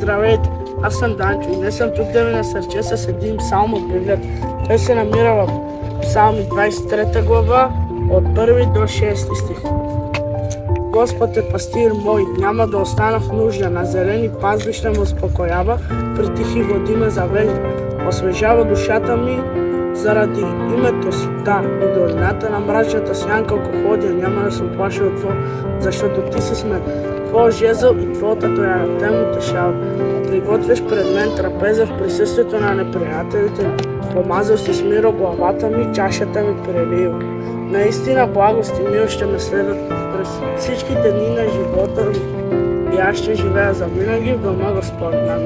Здравейте, аз съм Данчо и днес съм тук да ви насърча с един псалм от Библията. Той се намира в Псалми 23 глава от 1 до 6 стих. Господ е пастир мой, няма да остана в нужда, на зелени пазбища ме успокоява, при тихи води ме завежда, освежава душата ми заради името си. Да, и долината на мрачната сянка, ако ходя, няма да се оплаша от това, защото ти си с мен. Твоя жезъл и твоята тояга, те ме утешава. Приготвяш пред мен трапеза в присъствието на неприятелите. Помазал си с миро главата ми, чашата ми прелива. Наистина благост и мил ще ме следват през всичките дни на живота ми и аз ще живея завинаги в дома Господня.